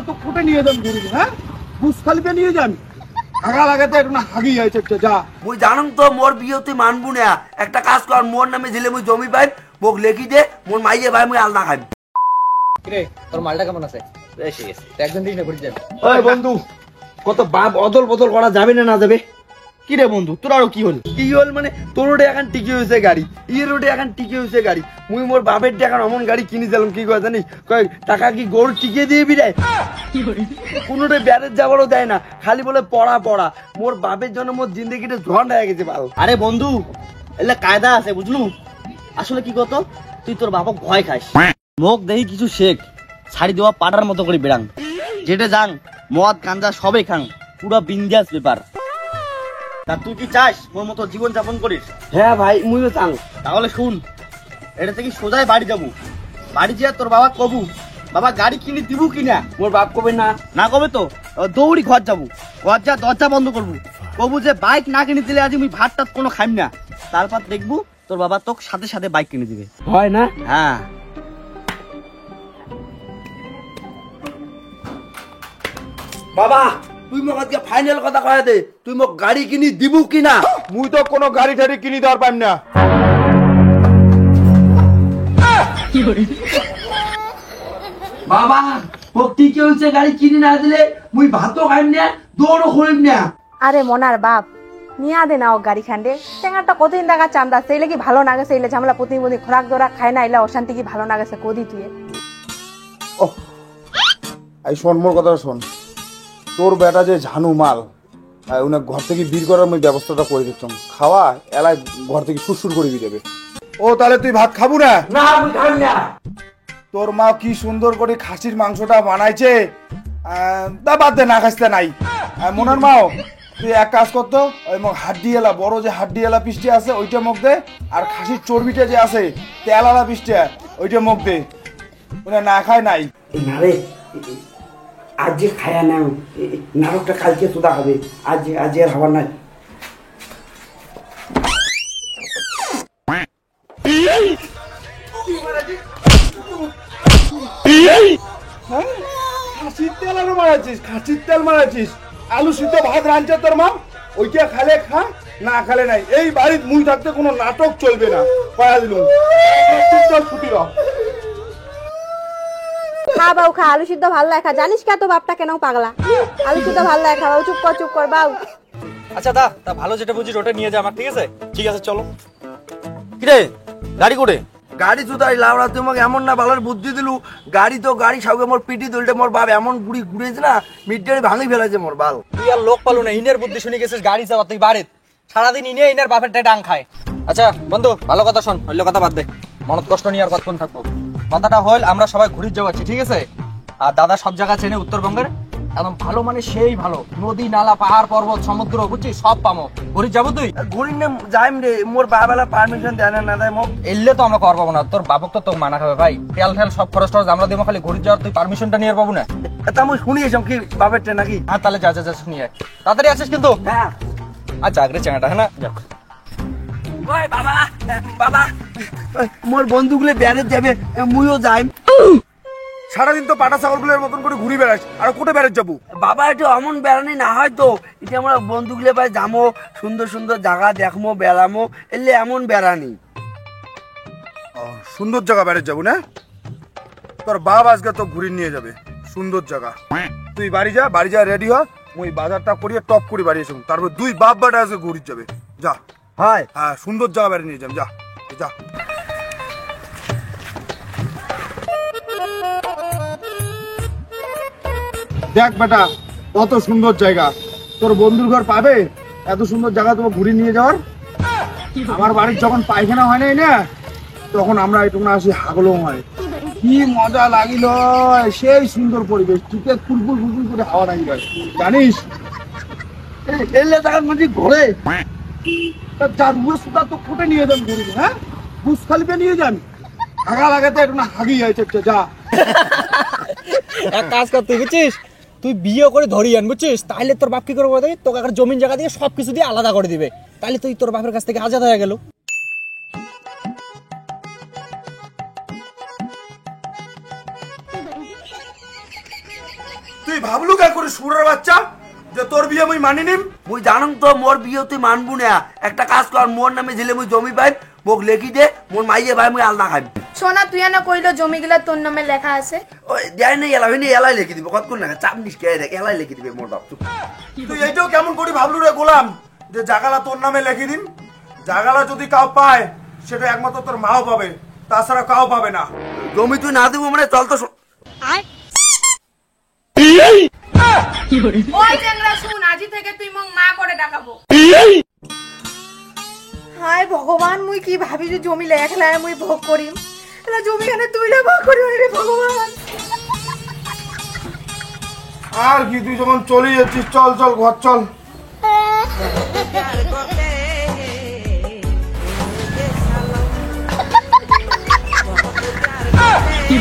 তো ফুটে নিয়ে যান ঘুরি, হ্যাঁ বুঝ খালিপে নিয়ে যান হাগা লাগাতে একটু হাগি হয়েছে যা। মুই জানুম তো মোর বিয়ে তুই মানবু না, একটা কাজ কর, মোর নামে দিলে মুই জমি পাই, মোক লেখি দে, মোর মাইয়ে ভাই মুই আলনা খাই। কিরে তোর মালটা কেমন আছে? বেশ ঠিক আছে, একজন দিন ঘুরে যাবে। ওই বন্ধু, কত বাপ অদল বদল করা যাবে না না যাবে? কি রে বন্ধু তোর আরো কি হল? কি হল মানে তোর রোডে এখন টিকি হয়েছে গাড়ি, রোডে এখন টিকি হয়েছে গাড়ি, মুই মোর বাপের টাকার অমন গাড়ি কিনে দিলাম, কি কথা জানিস? কয় টাকা কি গরু টিকিয়ে দিয়ে বিড়ায়, কোনোটা ব্যারেজ যাবারও দেয় না, খালি বলে পড়া পড়া। মোর বাপের জন্য মোর জিন্দগিটা ঝন্ড হয়ে গেছে ভালো। আরে বন্ধু এলে কায়দা আছে বুঝলু, আসলে কি কত তুই তোর বাবা ভয় খাস, মুখ দেখি কিছু শেখ, ছাড়ি দেওয়া পাটার মতো করে বেড়াং, যেটা যান মদ গাঞ্জা সবে খাং, পুরো বিন্দাস ব্যাপার। তা তুই কি চাস মোর মতো জীবন যাপন করিস? হ্যাঁ ভাই মুইও চাং। তাহলে শুন, এটা থেকে সোজাই বাড়ি যাবো, বাড়ি যা তোর বাবা কবু বাবা গাড়ি কিনে দিব কিনা, মোর বাপ কবে না, না কবে তো দৌড়ি ঘর যাবো, ঘর যা দরজা বন্ধ করবো, কবু যে বাইক না কিনে দিলে আজ আমি ভাত টাত কোনো খাইম না, তারপর দেখবো তোর বাবা তোর সাথে সাথে বাইক কিনে দিবে। হয় না? হ্যাঁ বাবা তুই মোক আজকে ফাইনাল কথা কয়ে দে, তুই মোক গাড়ি কিনি দিব কিনা? মুই তো কোনো গাড়ি টাড়ি কিনি দেওয়ার পাইম না। বাবা মোক ঠিক হয়েছে, গাড়ি কিনি না দিলে মুই ভাতও খাইম না, দৌড়ও করিম না। আরে মনার বাপ নিয়া দে নাও গাড়ি খান্ডে, টেঙ্গারটা কতদিন টাকা চান্দা, সেইলে কি ভালো না গেছে, এইলে ঝামেলা প্রতিদিন খোরাক দোরাক খায় না, এলে অশান্তি কি ভালো না গেছে কদি তুই? এই শোন মোর কথা শোন, তোর বেটা যে ঝানু মাল উনি ঘর থেকে বের করার আমি ব্যবস্থাটা করে দিচ্ছ, খাওয়া এলায় ঘর থেকে সুরসুর করে দিয়ে দেবে। ও তাহলে তুই ভাত খাবো না? না আমি খাইম না। তোর মা কি সুন্দর করে খাসির মাংসটা বানাইছে, তা বাদ দে, না খাইতে নাই। মনার মাও তুই এক কাজ করতো, ওই মোক হাড্ডিওয়ালা বড় যে হাড্ডিওয়ালা পিসটি আছে ওইটা মুখ দে, আর খাসির চর্বিটা যে আছে তেলালা পিসটা ওইটা মুখ দে, ওটা না খায় নাই। না রে, আজ যে খায়া না নাটকটা কালকে তোদা হবে, আজ আর হবার নাই। খাসির তেল আরো মারাছিস, খাসির তেল মারাছিস, আলু সিদ্ধ ভাত রাঁধছে তোর মা, ওইটা খালে খা, না খালে নাই। এই বাড়ির মুই থাকতে কোনো নাটক চলবে না, পায়া দিলুম। ছুটি র খা বাউ খা, আলু সিদ্ধ ভাল লাগে খা, জানিস কে তো বাপটা কেন পাগলা, আলু সিদ্ধ ভাল লাগে খা বাউ, চুপ কর বাউ। আচ্ছা তা ভালো যেটা বুঝিস ওটা নিয়ে যা আমার, ঠিক আছে? ঠিক আছে চলো। কিরে গাড়ি করে গাড়ি সুদাই লাউড়া, তুই আমাকে এমন না ভালোর বুদ্ধি দিলু, গাড়ি তো গাড়ি সঙ্গে মোর পিটি দলটে মোর বাপ এমন গুড়ি ঘুরেছে না, মিডডে ভাঙি ফেলেছে মোর বাল। তুই আর লোক পালু না, ইনের বুদ্ধি শুনে গেছিস গাড়ি চালা, তুই বাড়িত সারাদিন ইনের বাপের ডাং খায়। আচ্ছা বন্ধু ভালো কথা শোন, হইলে কথা বাদ দে, মনত কষ্ট নিয়ে আর কতক্ষণ থাকবো। কথাটা হল আমরা সবাই ঘুরে যাচ্ছি, ঠিক আছে? আর দাদা সব জায়গা চেনে উত্তরবঙ্গের, একদম ভালো মানে সেই ভালো, নদী নালা পাহাড় পর্বত সমুদ্র বুঝছিস সব পামো, ঘুরে যাবো তুই? ঘুরি নে যাইম রে, মোর বাবালা পারমিশন দেয় না দেয় মোক। এলে তো আমরা কর পাবো না, তোর বাবক তো তোকে মানা খাবে ভাই, তেল ঠেল সব খরচ টরচ আমরা দেবো, খালি ঘুরে যাওয়ার তুই পারমিশনটা নিয়ে পাবো না। তা আমি শুনি এসব কি বাপের ট্রেন নাকি? হ্যাঁ তাহলে যা শুনিয়ে তাড়াতাড়ি আসিস কিন্তু। হ্যাঁ আচ্ছা আগ্রে চাঙাটা, হ্যাঁ না? ওই বাবা বাবা, মোর বন্ধুগুলো ব্যারেজ যাবে, মুইও যাইম। সারাদিন তো পাটা ছাগলগুলোর মতন করে ঘুরি বেড়াস, আর কোটে বেড়াস যাবো? বাবা একটু অমন বেড়ানি না হয় তো, এটা আমরা বন্ধুগুলো ভাই যাবো, সুন্দর সুন্দর জায়গা দেখবো বেড়ামো, এলে এমন বেড়ানি। সুন্দর জায়গা বেড়াস যাবো না? তোর বাপ আজকে তো ঘুরি নিয়ে যাবে সুন্দর জায়গা, তুই বাড়ি যা রেডি হ, ওই বাজারটা করিয়ে টপ করে বাড়ি এসে, তারপর দুই বাপ বাটা আজকে ঘুরি যাবে, যা। হয় হ্যাঁ সুন্দর জায়গা বেড়ে নিয়ে যাবে, যা যা। দেখ বেটা কত সুন্দর জায়গা, তোর বন্ধুর ঘর পাবে এত সুন্দর জায়গা তোমার ঘুরে নিয়ে যাওয়ার? আমার বাড়ির যখন পায়খানা হয় নাই না, তখন আমরা একটু আসি হাগলও হয়, কি মজা লাগিল, সেই সুন্দর পরিবেশ, টিকে ফুলফুল ফুলফুল করে হাওয়া লাগি জানিস? এলে তখন মানে ঘরে যার সুদা তো ফুটে নিয়ে যান ঘুরি, হ্যাঁ বুঝ খালিপে নিয়ে যান হাগা লাগাতে একটু হাগি হয়েছে যা। এক কাজ কর তুই বুঝছিস, তুই বিয়ে করে ধরিয়ে আন বুঝছিস, তাহলে তোর বাপ কি করে বলতে তোকে একটা জমিন জায়গা দিয়ে সবকিছু দিয়ে আলাদা করে দিবে, তাহলে তুই তোর বাপের কাছ থেকে আজাদ হয়ে গেল। তুই ভাবলু কে করে সুরের বাচ্চা যে তোর বিয়ে মুই মানি নিম? মুই জানুম তো মোর বিয়ে তুই মানবু না। একটা কাজ কর, মোর নামে ঝেলে মুই জমি পাই, মোক লেখি দে, মোর মাইয়ে ভাই মুই আলদা খাইম। সোনা তুই না কইলো জমি গুলা তোর নামে লেখা আছে। ওই দেয় নেই এলা হইনি, এলাই লিখে দিব, কতক্ষণ না চাপ নিস কে রে, এলাই লিখে দিবে মোর বাপ। চুপ। তুই এইটাও কেমন করে ভাবলু রে গোলাম যে জাগালা তোর নামে লিখে দিন? জাগালা যদি কাউ পায় সেটা একমাত্র তোর মাও পাবে, তাছাড়া কাউ পাবে না। জমি তুই না দিব মানে চল তো। ওই চ্যাংড়া শুন, আজি থেকে তুই মং মা করে ডাকাবো। হায় ভগবান, মুই কি ভাবি যে জমি লেখলায় মুই ভোগ করিম, এলা জমি খানে তুই লে ভোগ করিম রে ভগবান। আর কি তুই যখন চলে যাচ্ছিস, চল চল ঘর চল। কি